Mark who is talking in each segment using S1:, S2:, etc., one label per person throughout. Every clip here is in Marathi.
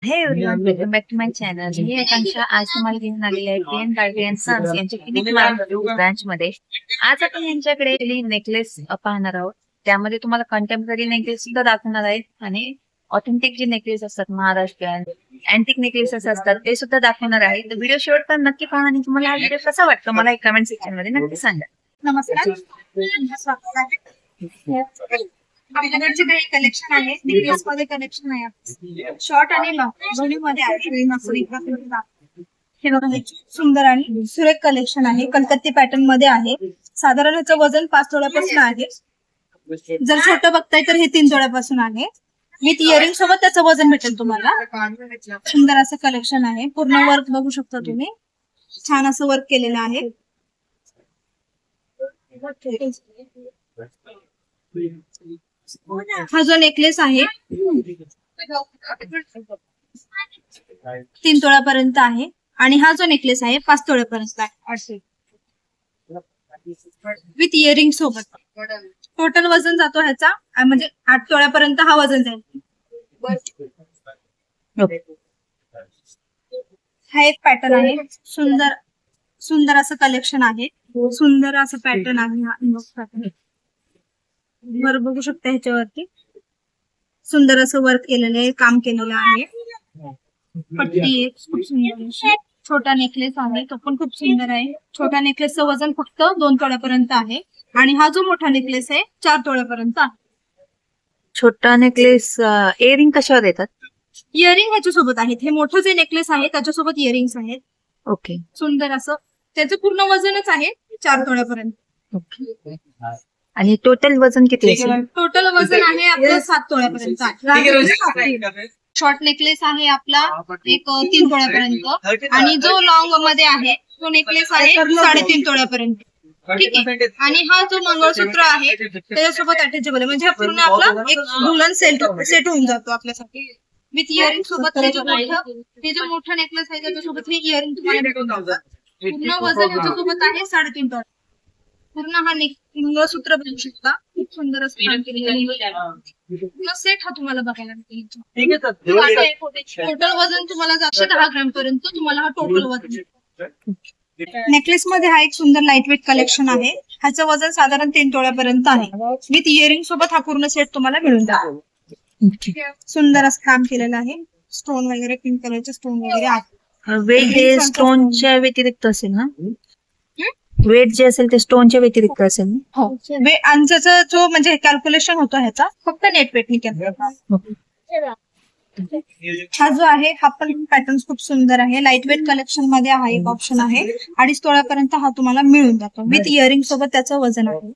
S1: हे everyone, welcome back to my channel. मी आकांक्षा. आज तुम्हाला घेऊन आलेले आहे पीएन गाडगे अँड सन्स यांच्या क्लिनिक ब्रांच मध्ये. आज आपण यांच्याकडे नेकलेस पाहणार आहोत. त्यामध्ये तुम्हाला कंटेम्पररी नेकलेस सुद्धा दाखवणार आहे आणि ऑथेंटिक जे नेकलेस असतात, महाराष्ट्रीयन अँटिक नेकलेसेस असतात, ते सुद्धा दाखवणार आहे. तर व्हिडिओ शेवटपर्यंत नक्की पहा आणि तुम्हाला हा व्हिडिओ कसा वाटतो मला एक कमेंट सेक्शन मध्ये नक्की सांगा.
S2: नमस्कार, आपल्याकडचे काही कलेक्शन आहे. नेकलेस मध्ये कलेक्शन आहे, शॉर्ट आणि लॉंग दोन्ही मध्ये आहे. हे बघा, हे सुंदर आणि सुरेख कलेक्शन आहे. कलकत्ती पॅटर्न मध्ये आहे. साधारण ह्याचं वजन 5 तोळ्यापासून आहे. जर छोटं बघताय तर हे 3 तोळ्यापासून आहे. विथ इयरिंग सोबत त्याचं वजन भेटेल तुम्हाला. सुंदर असं कलेक्शन आहे. पूर्ण वर्क बघू शकता तुम्ही. छान असं वर्क केलेलं आहे. हा जो नेकलेस आहे 3 तोळ्यापर्यंत आहे आणि हा जो नेकलेस आहे 5 तोळ्यापर्यंत आहे विथ इयरिंग सोबत. टोटल वजन जातो ह्याचा म्हणजे 8 तोळ्यापर्यंत हा वजन जाईल. हा एक पॅटर्न आहे. सुंदर सुंदर असं कलेक्शन आहे. सुंदर असं पॅटर्न आहे. हा वर बघू शकता, ह्याच्यावरती सुंदर असं वर्क केलेलं आहे, काम केलेलं आहे. पट्टी खूप सुंदर. छोटा नेकलेस आहे, तो पण खूप सुंदर आहे. छोटा नेकलेसचं वजन फक्त 2 तोळ्यापर्यंत आहे आणि हा जो मोठा नेकलेस आहे 4 तोळ्यापर्यंत आहे.
S1: छोटा नेकलेस इयरिंग कशावर येतात?
S2: इयरिंग ह्याच्यासोबत आहेत. हे मोठं जे नेकलेस आहे त्याच्यासोबत इयरिंग्स आहेत.
S1: ओके.
S2: सुंदर असं त्याचं पूर्ण वजनच आहे 4 तोळ्यापर्यंत.
S1: ओके. आणि टोटल वजन किती असेल?
S2: टोटल वजन आहे आपलं 7 तोळ्यापर्यंत. शॉर्ट नेकलेस आहे आपला एक 3 तोळ्यापर्यंत आणि जो लॉंग मध्ये आहे तो नेकलेस आहे 3.5 तोळ्यापर्यंत. ठीक आहे. आणि हा जो मंगळसूत्र आहे त्याच्यासोबत अटॅचेबल आहे, म्हणजे पूर्ण आपला एक दुल्हन सेट होऊन जातो आपल्यासाठी. विथ इयरिंग सोबत हे जो मोठा नेकलेस आहे त्याच्यासोबत हे इयरिंग तुम्हाला भेटून जातात. पूर्ण वजन याच्यासोबत आहे 3.5 तोळा. पूर्ण हा मंगळसूत्र बघू शकता. खूप सुंदर असं सेट हा तुम्हाला बघायला मिळेल. टोटल वजन तुम्हाला 10 ग्रॅम पर्यंत तुम्हाला हा टोटल वजन. नेकलेस मध्ये हा एक सुंदर लाईट वेट कलेक्शन आहे. ह्याचं वजन साधारण 3 तोळ्यापर्यंत आहे. विथ इयरिंग सोबत हा पूर्ण सेट तुम्हाला मिळून जातो. सुंदर असं काम केलेलं आहे. स्टोन वगैरे, पिंक कलरचे स्टोन वगैरे आहे.
S1: वेट हे स्टोनच्या व्यतिरिक्त असेल ना? वेट जे असेल ते स्टोनच्या व्यतिरिक्त असेल ना?
S2: हो. आणि त्याचा जो म्हणजे कॅल्क्युलेशन होतो ह्याचा फक्त नेट वेटनी केला. हा जो आहे हा पण पॅटर्न खूप सुंदर आहे. लाईट वेट कलेक्शन मध्ये हा एक ऑप्शन आहे. 2.5 तोळ्यापर्यंत हा तुम्हाला मिळून जातो. विथ इयरिंग सोबत त्याचं वजन आहे.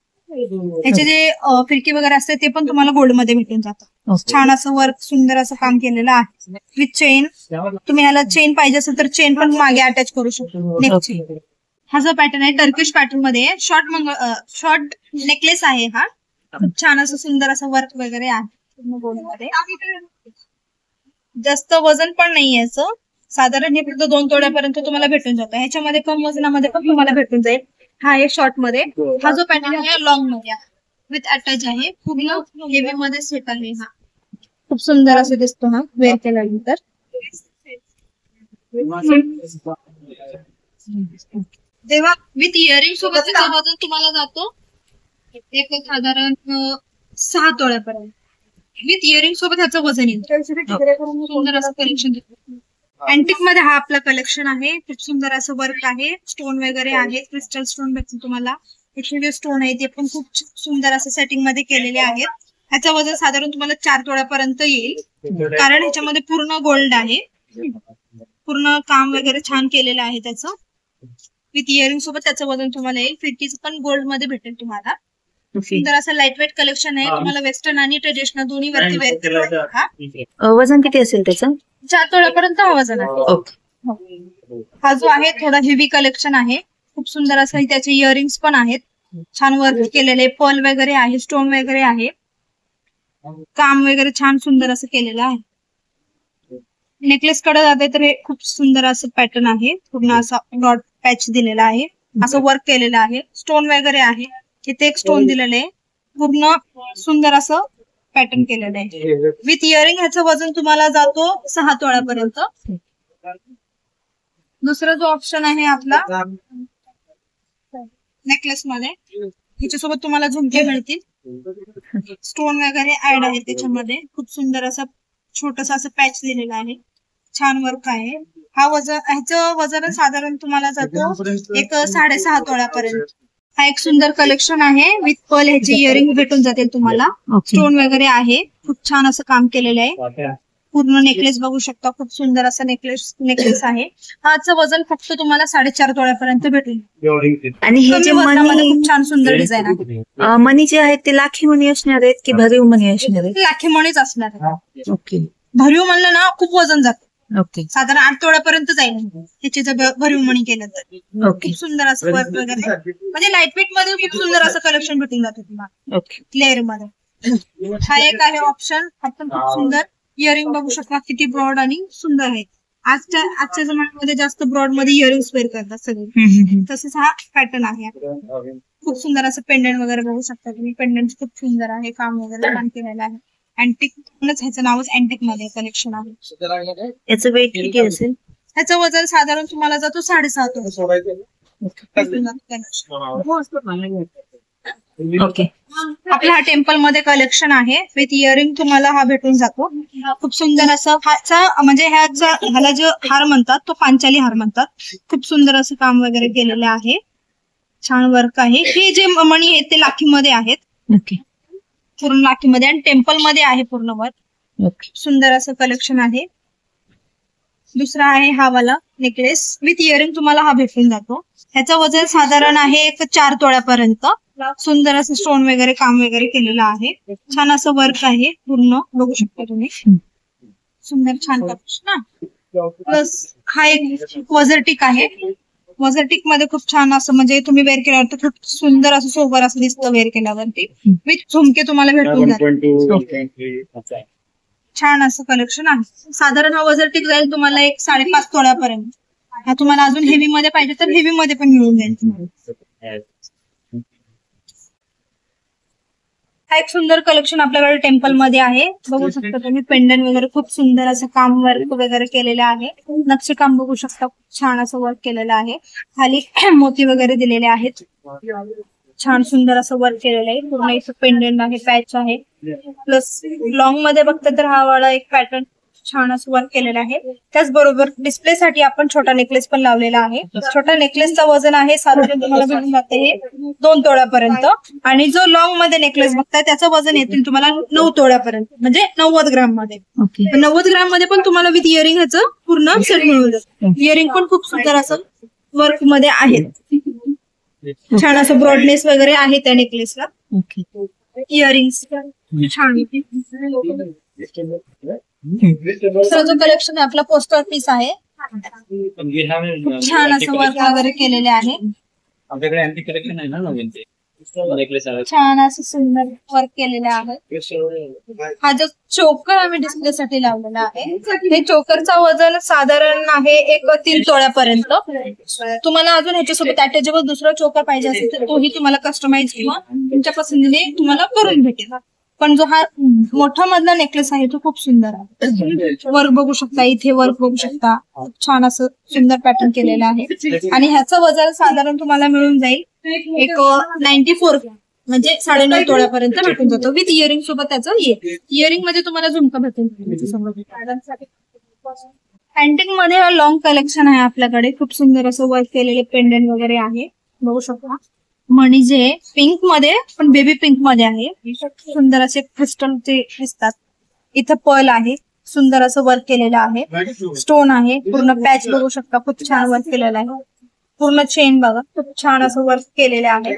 S2: त्याचे जे फिरकी वगैरे असते ते पण तुम्हाला गोल्ड मध्ये भेटून जातं. छान असं वर्क, सुंदर असं काम केलेलं आहे. With chain. तुम्ही ह्याला चेन पाहिजे असेल तर चेन पण मागे अटॅच करू शकतो. नेकची हा जो पॅटर्न आहे टर्किश पॅटर्न मध्ये शॉर्ट नेकलेस आहे. हा खूप छान असं सुंदर असं वर्क वगैरे आहे गोल्ड मध्ये. जास्त वजन पण नाही याचं. साधारण हे फक्त 2 तोळ्यापर्यंत तुम्हाला भेटून जातं. ह्याच्यामध्ये कम वजनामध्ये पण तुम्हाला भेटून जाईल. हा आहे शॉर्ट मध्ये. हा जो पॅटर्न आहे लॉंग मध्ये आहे. विथ अटॅच आहे. पूर्ण हेवी मध्ये सेट आहे. हा खूप सुंदर असं दिसतो हा वेअर केल्यानंतर. तेव्हा विथ इयरिंग सोबत त्याचं वजन तुम्हाला जातो एक साधारण 6 तोळ्यापर्यंत. विथ इयरिंग सोबत ह्याचं वजन येईल. सुंदर असं कलेक्शन. अँटिक मध्ये हा आपला कलेक्शन आहे. खूप सुंदर असं वर्क आहे. स्टोन वगैरे आहे. क्रिस्टल स्टोन भेटतील तुम्हाला. इथे जे स्टोन आहे ते पण खूप सुंदर असं सेटिंग मध्ये केलेले आहेत. ह्याचं वजन साधारण तुम्हाला 4 तोळ्यापर्यंत येईल, कारण ह्याच्यामध्ये पूर्ण गोल्ड आहे. पूर्ण काम वगैरे छान केलेलं आहे त्याचं. विथ इयरिंग सोबत त्याचं वजन तुम्हाला येईल. फिरकीचं पण गोल्ड मध्ये भेटेल तुम्हाला. सुंदर असं लाईट वेट कलेक्शन आहे. तुम्हाला वेस्टर्न आणि ट्रेडिशनल दोन्ही वरती वेअर.
S1: वजन किती असेल त्याचं?
S2: 4 तोळ्यापर्यंत हा वजन आहे. हा जो आहे थोडा हेवी कलेक्शन आहे. खूप सुंदर असं त्याचे इयरिंग्स पण आहेत. छान वर्क केलेले, पर्ल वगैरे आहे, स्टोन वगैरे आहे. काम वगैरे छान सुंदर असं केलेलं आहे. नेकलेस कडे जाते तर हे खूप सुंदर असं पॅटर्न आहे. पूर्ण असा डॉट पॅच दिलेला आहे. असं वर्क केलेलं आहे. स्टोन वगैरे आहे. इथे एक स्टोन दिलेले आहे. पूर्ण सुंदर असं पॅटर्न केलेलं आहे विथ इयरिंग. ह्याचं वजन तुम्हाला जातो 6 तोळ्यापर्यंत. दुसरा जो ऑप्शन आहे आपला नेकलेस मध्ये, ह्याच्यासोबत तुम्हाला झुमके मिळतील, स्टोन वगैरे ऍड आहे त्याच्यामध्ये. खूप सुंदर असं छोटस असं पॅच दिलेलं आहे, छान वर्क आहे. ह्याचं वजन साधारण तुम्हाला जातो एक 6.5 तोळ्यापर्यंत. हा एक सुंदर कलेक्शन आहे विथ पर्ल. ह्याचे इयरिंग भेटून जातील तुम्हाला, स्टोन वगैरे आहे, खूप छान असं काम केलेलं आहे. पूर्ण नेकलेस बघू शकता, खूप सुंदर असं नेकलेस आहे. ह्याचं वजन फक्त तुम्हाला 4.5 तोळ्यापर्यंत भेटेल.
S1: आणि हे जे मनी,
S2: खूप छान सुंदर डिझाईन आहे.
S1: मनी जे आहेत ते लाखी मनी असणार आहेत की भरीव मनी असणार आहेत?
S2: लाखी मणीच असणार आहे.
S1: ओके.
S2: भरीव म्हणलं ना खूप वजन जातं,
S1: ओके.
S2: साधारण 8 तोळ्यापर्यंत जाईल त्याचे जर भरीव मणी केलं तर.
S1: ओके.
S2: खूप सुंदर असं वर्क वगैरे, म्हणजे लाईटवेट मध्ये खूप सुंदर असं कलेक्शन भेटून जातं तुम्हाला
S1: ओके.
S2: लेअर मध्ये. हा एक आहे ऑप्शन. आपण खूप सुंदर इयरिंग बघू शकता, किती ब्रॉड आणि सुंदर आहे. आजच्या जमान्यामध्ये जास्त ब्रॉड मध्ये इयरिंग्स वेअर करतात सगळे, तसेच हा पॅटर्न आहे. खूप सुंदर असं पेंडंट वगैरे बघू शकता तुम्ही. पेंडंट खूप सुंदर आहे, काम वगैरे छान केलेलं आहे. अँटिक, ह्याचं नावच अँटिक मध्ये कलेक्शन आहे.
S1: याचं वेट किती असेल?
S2: ह्याचं वजन साधारण तुम्हाला जातो 6.5
S1: ओके.
S2: आपला हा टेम्पल मध्ये कलेक्शन आहे विथ इयरिंग. तुम्हाला हा भेटून जातो. खूप सुंदर असं म्हणजे ह्याला जो हार म्हणतात तो पांचाली हार म्हणतात. खूप सुंदर असं काम वगैरे केलेलं आहे, छान वर्क आहे. हे जे मणी आहेत ते लाखीमध्ये आहेत,
S1: ओके.
S2: पूर्ण लाखीमध्ये, आणि टेम्पल मध्ये आहे पूर्ण वर्क.
S1: ओके.
S2: सुंदर असं कलेक्शन आहे. दुसरा आहे हा वाला नेकलेस विथ इयरिंग. तुम्हाला हा भेटून जातो. ह्याचं वजन साधारण आहे एक 4 तोळ्यापर्यंत. सुंदर असं स्टोन वगैरे काम वगैरे केलेलं आहे, छान असं वर्क आहे पूर्ण, बघू शकता तुम्ही. सुंदर छान कलेक्शन. प्लस हा एक वजरटिक आहे. वजरटिक मध्ये खूप छान असं, म्हणजे तुम्ही वेअर केल्यावर खूप सुंदर असं सोबर असं दिसतं वेअर केल्यावरती. विथ झुमके तुम्हाला भेटून जातात. छान असं कलेक्शन आहे. साधारण हा वजरटिक जाईल तुम्हाला एक 5.5 तोळ्यापर्यंत. हा तुम्हाला अजून हेवी मध्ये पाहिजे तर हेवी मध्ये पण मिळून जाईल तुम्हाला. हा एक सुंदर कलेक्शन आपल्याकडे टेम्पल मध्ये आहे, बघू शकता तुम्ही. पेंडंट वगैरे खूप सुंदर असं काम वर्क वगैरे केलेलं आहे. नक्षीकाम बघू शकता, खूप छान असं वर्क केलेलं आहे. खाली मोती वगैरे दिलेले आहेत, छान सुंदर असं वर्क केलेलं आहे. पूर्ण इथं पेंडंट आहे, पॅच आहे. प्लस लॉंग मध्ये बघता तर हा वाला एक पॅटर्न छान असं वर्क केलेलं आहे. त्याचबरोबर डिस्प्लेसाठी आपण छोटा नेकलेस पण लावलेला आहे. छोटा नेकलेसचा वजन आहे साधारण तुम्हाला भेटून जाते हे 2 तोळ्यापर्यंत. आणि जो लॉंग मध्ये नेकलेस बघताय त्याचं वजन येतील तुम्हाला 9 तोळ्यापर्यंत, म्हणजे 90 ग्राम मध्ये. 90 ग्राम मध्ये पण तुम्हाला विथ इयरिंग ह्याचं पूर्ण सेट मिळून जातं. इयरिंग पण खूप सुंदर असं वर्क मध्ये आहेत, छान असं ब्रॉडनेस वगैरे आहे त्या नेकलेसला. इयरिंग्स छान. जो कलेक्शन आहे आपला पोस्टर पीस आहे, छान असं वर्क वगैरे केलेले आहे.
S3: आपल्याकडे अँटिक कलेक्शन आहे ना नवीन, ते नेकलेस आहे,
S2: छान असं सुंदर वर्क केलेलं आहे. हा जो चोकर आम्ही डिस्प्लेसाठी लावलेला आहे, हे चोकरचा वजन साधारण आहे एक 3 तोळ्यापर्यंत. तुम्हाला अजून ह्याच्यासोबत अटॅचेबल दुसरा चोकर पाहिजे असेल तर तोही तुम्हाला कस्टमाइज किंवा तुमच्या पसंतीने तुम्हाला करून भेटेल. पण जो हा मोठा मधला नेकलेस आहे तो खूप सुंदर आहे. वर्क बघू शकता, इथे वर्क बघू शकता, छान असं सुंदर पॅटर्न केलेलं आहे. आणि ह्याचं वजन साधारण तुम्हाला मिळून जाईल एक 94, म्हणजे 9.5 तोळ्यापर्यंत भेटून जातो. विथ इयरिंग सोबत त्याचं येईल. इयरिंग मध्ये तुम्हाला झुमका भेटून. अँटिक मध्ये हा लॉंग कलेक्शन आहे आपल्याकडे. खूप सुंदर असं वर्क केलेले पेंडंट वगैरे आहे, बघू शकता. मणी जे पिंक मध्ये, पण बेबी पिंक मध्ये आहे. सुंदर असे क्रिस्टलचे दिसतात. इथं पर्ल आहे, सुंदर असं वर्क केलेलं आहे. स्टोन आहे, पूर्ण पॅच बघू शकता, खूप छान वर्क केलेलं आहे. पूर्ण चेन बघा, खूप छान असं वर्क केलेलं आहे.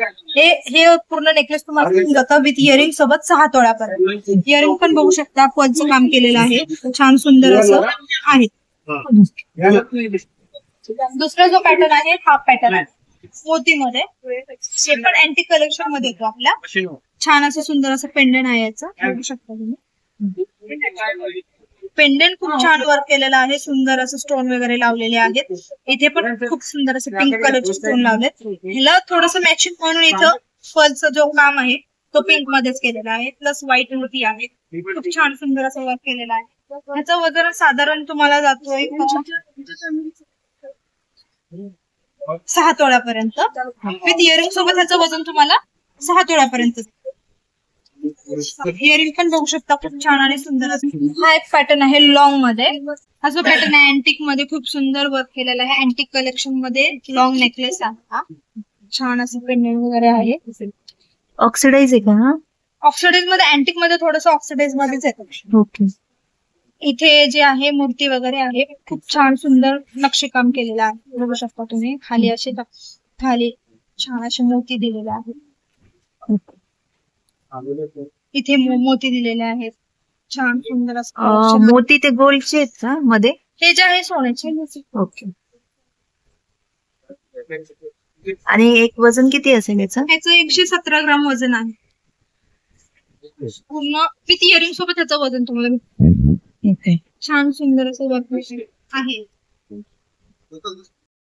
S2: हे पूर्ण नेकलेस तुम्हाला मिळून जातं विथ इयरिंग सोबत 6 तोळ्यापर्यंत. इयरिंग पण बघू शकता, पर्लचं काम केलेलं आहे, छान सुंदर असं आहे. दुसरा जो पॅटर्न आहे हा पॅटर्न आहे मोतीमध्ये, हे पण अँटिक कलेक्शन मध्ये येतो आपल्या. छान असं सुंदर असं पेंडंट आहे याचं, बघू शकता तुम्ही. पेंडंट खूप छान वर्क केलेलं आहे, सुंदर असं स्टोन वगैरे लावलेले आहेत. इथे पण खूप सुंदर असं पिंक कलरचे स्टोन लावलेत. ह्याला थोडंसं मॅचिंग म्हणून इथं पर्लचं जो काम आहे तो पिंक मध्येच केलेला आहे, प्लस व्हाईट मोती आहे. खूप छान सुंदर असं वर्क केलेलं आहे. ह्याचं वजन साधारण तुम्हाला जातोय 6 तोळ्यापर्यंत. विथ इयरिंग सोबत ह्याचं वजन तुम्हाला 6 तोळ्यापर्यंत. इयरिंग पण बघू शकता, खूप छान आणि सुंदर असं. हा एक पॅटर्न आहे लॉंग मध्ये. हा जो पॅटर्न आहे अँटिक मध्ये खूप सुंदर वर्क केलेला आहे. अँटिक कलेक्शन मध्ये लॉंग नेकलेस आहे हा. छान असं पेंडेंट वगैरे आहे.
S1: ऑक्सिडाइज आहे का हा?
S2: ऑक्सिडाइज मध्ये अँटिक मध्ये थोडस ऑक्सिडाइज मध्येच येतं.
S1: ओके.
S2: इथे जे आहे मूर्ती वगैरे आहे, खूप छान सुंदर नक्षीकाम केलेलं आहे. बघू शकता तुम्ही खाली असे खाली छान असे मोती दिलेले आहेत. इथे मोती दिलेले आहेत. छान सुंदर असं
S1: मोती ते गोल्डचे आहेत का मध्ये?
S2: हे जे आहे सोन्याचे.
S1: ओके. आणि एक वजन किती असेल याचं?
S2: ह्याचं 117 ग्राम वजन आहे. पूर्ण विथ इयरिंग सोबत ह्याचं वजन तुम्हाला
S1: ओके.
S2: छान सुंदर असं वर्क आहे.